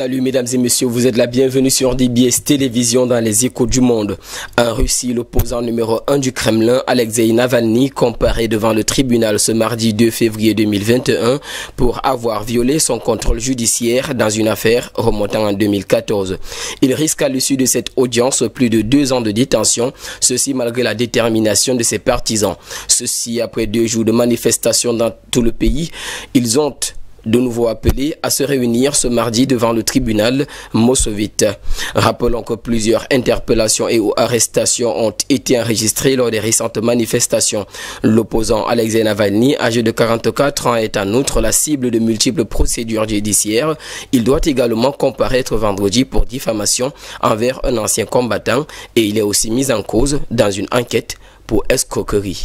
Salut mesdames et messieurs, vous êtes la bienvenue sur DBS Télévision dans les échos du monde. En Russie, l'opposant numéro 1 du Kremlin, Alexei Navalny, comparaît devant le tribunal ce mardi 2 février 2021 pour avoir violé son contrôle judiciaire dans une affaire remontant en 2014. Il risque à l'issue de cette audience plus de 2 ans de détention, ceci malgré la détermination de ses partisans. Ceci après 2 jours de manifestations dans tout le pays. Ils ont de nouveau appelé à se réunir ce mardi devant le tribunal moscovite. Rappelons que plusieurs interpellations et ou arrestations ont été enregistrées lors des récentes manifestations. L'opposant Alexei Navalny, âgé de 44 ans, est en outre la cible de multiples procédures judiciaires. Il doit également comparaître vendredi pour diffamation envers un ancien combattant et il est aussi mis en cause dans une enquête pour escroquerie.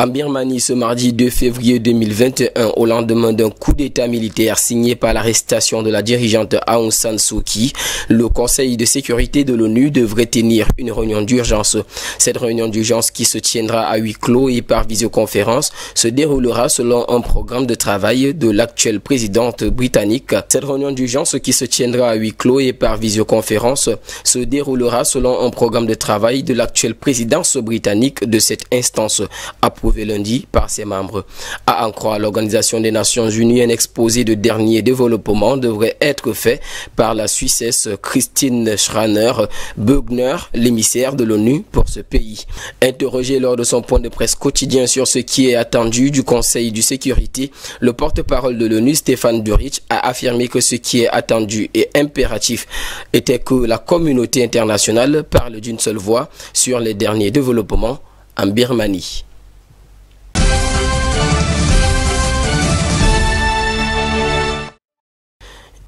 En Birmanie, ce mardi 2 février 2021, au lendemain d'un coup d'état militaire signé par l'arrestation de la dirigeante Aung San Suu Kyi, le Conseil de sécurité de l'ONU devrait tenir une réunion d'urgence. Cette réunion d'urgence qui se tiendra à huis clos et par visioconférence se déroulera selon un programme de travail de l'actuelle présidente britannique. Cette réunion d'urgence qui se tiendra à huis clos et par visioconférence se déroulera selon un programme de travail de l'actuelle présidence britannique de cette instance, approuvé lundi par ses membres. À en croire l'Organisation des Nations Unies, un exposé de dernier développement devrait être fait par la Suissesse Christine Schraner-Bögner, l'émissaire de l'ONU pour ce pays. Interrogé lors de son point de presse quotidien sur ce qui est attendu du Conseil de sécurité, le porte-parole de l'ONU, Stefan Dujarric, a affirmé que ce qui est attendu et impératif était que la communauté internationale parle d'une seule voix sur les derniers développements en Birmanie.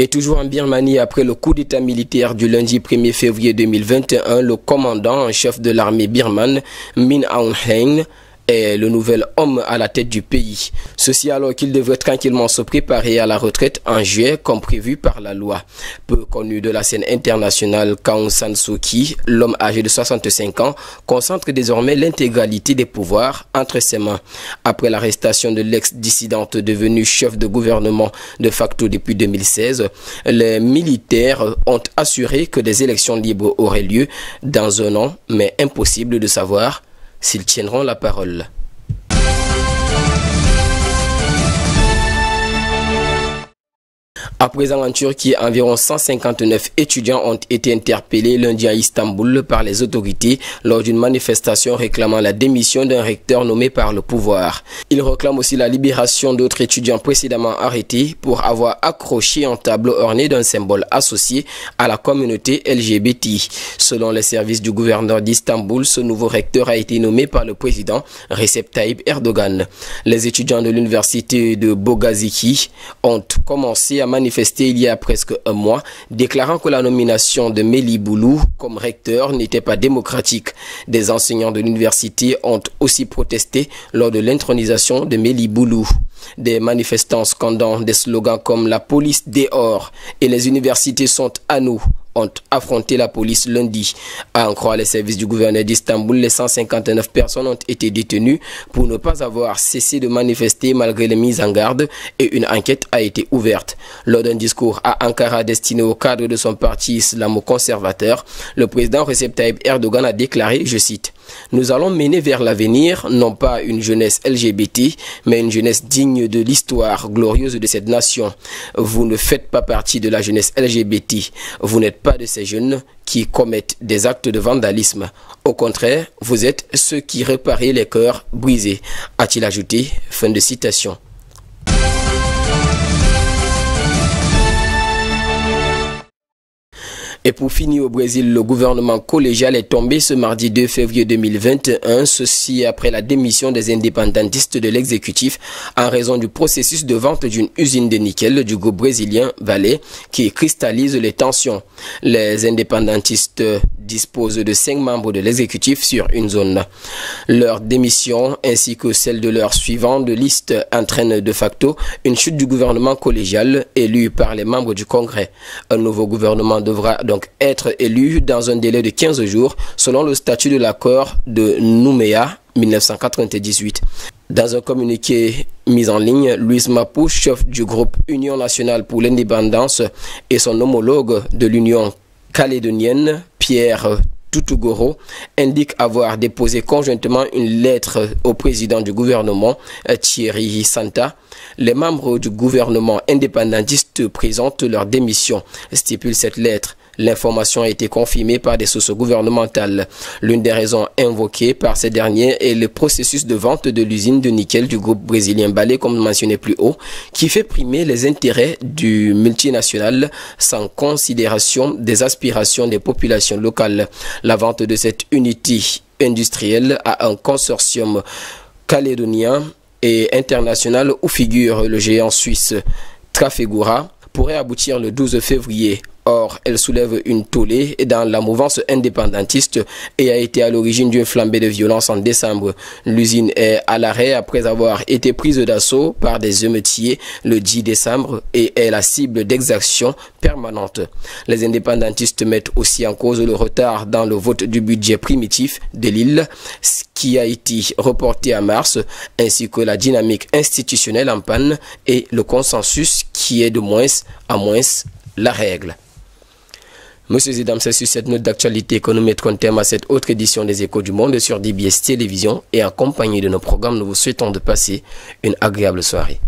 Et toujours en Birmanie, après le coup d'état militaire du lundi 1er février 2021, le commandant en chef de l'armée birmane, Min Aung Hlaing, est le nouvel homme à la tête du pays. Ceci alors qu'il devrait tranquillement se préparer à la retraite en juillet comme prévu par la loi. Peu connu de la scène internationale, Aung San Suu Kyi, l'homme âgé de 65 ans, concentre désormais l'intégralité des pouvoirs entre ses mains. Après l'arrestation de l'ex-dissidente devenue chef de gouvernement de facto depuis 2016, les militaires ont assuré que des élections libres auraient lieu dans un an, mais impossible de savoir s'ils tiendront la parole. À présent, en Turquie, environ 159 étudiants ont été interpellés lundi à Istanbul par les autorités lors d'une manifestation réclamant la démission d'un recteur nommé par le pouvoir. Ils réclament aussi la libération d'autres étudiants précédemment arrêtés pour avoir accroché un tableau orné d'un symbole associé à la communauté LGBT. Selon les services du gouverneur d'Istanbul, ce nouveau recteur a été nommé par le président Recep Tayyip Erdogan. Les étudiants de l'université de Boğaziçi ont commencé à manifester il y a presque un mois, déclarant que la nomination de Melih Boulou comme recteur n'était pas démocratique. Des enseignants de l'université ont aussi protesté lors de l'intronisation de Melih Boulou. Des manifestants scandant des slogans comme « La police dehors » et « Les universités sont à nous » ont affronté la police lundi. À en croire les services du gouverneur d'Istanbul, les 159 personnes ont été détenues pour ne pas avoir cessé de manifester malgré les mises en garde et une enquête a été ouverte. Lors d'un discours à Ankara destiné au cadre de son parti islamo-conservateur, le président Recep Tayyip Erdogan a déclaré, je cite, « Nous allons mener vers l'avenir non pas une jeunesse LGBT, mais une jeunesse digne de l'histoire glorieuse de cette nation. Vous ne faites pas partie de la jeunesse LGBT. Vous n'êtes pas de ces jeunes qui commettent des actes de vandalisme. Au contraire, vous êtes ceux qui réparent les cœurs brisés, a-t-il ajouté. Fin de citation. Et pour finir au Brésil, le gouvernement collégial est tombé ce mardi 2 février 2021, ceci après la démission des indépendantistes de l'exécutif en raison du processus de vente d'une usine de nickel du groupe brésilien Vale qui cristallise les tensions. Les indépendantistes disposent de 5 membres de l'exécutif sur une zone. Leur démission ainsi que celle de leurs suivants de liste entraînent de facto une chute du gouvernement collégial élu par les membres du Congrès. Un nouveau gouvernement devra donc être élu dans un délai de 15 jours selon le statut de l'accord de Nouméa 1998. Dans un communiqué mis en ligne, Louise Mapou, chef du groupe Union nationale pour l'indépendance, et son homologue de l'Union calédonienne, Pierre Toutougoro, indiquent avoir déposé conjointement une lettre au président du gouvernement, Thierry Santa. Les membres du gouvernement indépendantiste présentent leur démission, stipule cette lettre. L'information a été confirmée par des sources gouvernementales. L'une des raisons invoquées par ces derniers est le processus de vente de l'usine de nickel du groupe brésilien Balé, comme mentionné plus haut, qui fait primer les intérêts du multinational sans considération des aspirations des populations locales. La vente de cette unité industrielle à un consortium calédonien et international où figure le géant suisse Trafigura pourrait aboutir le 12 février. Or, elle soulève une tollée dans la mouvance indépendantiste et a été à l'origine d'une flambée de violence en décembre. L'usine est à l'arrêt après avoir été prise d'assaut par des émeutiers le 10 décembre et est la cible d'exactions permanentes. Les indépendantistes mettent aussi en cause le retard dans le vote du budget primitif de l'île, qui a été reporté à mars, ainsi que la dynamique institutionnelle en panne et le consensus qui est de moins en moins la règle. Monsieur et dames, c'est sur cette note d'actualité que nous mettrons terme à cette autre édition des Échos du Monde sur DBS Télévision, et en compagnie de nos programmes, nous vous souhaitons de passer une agréable soirée.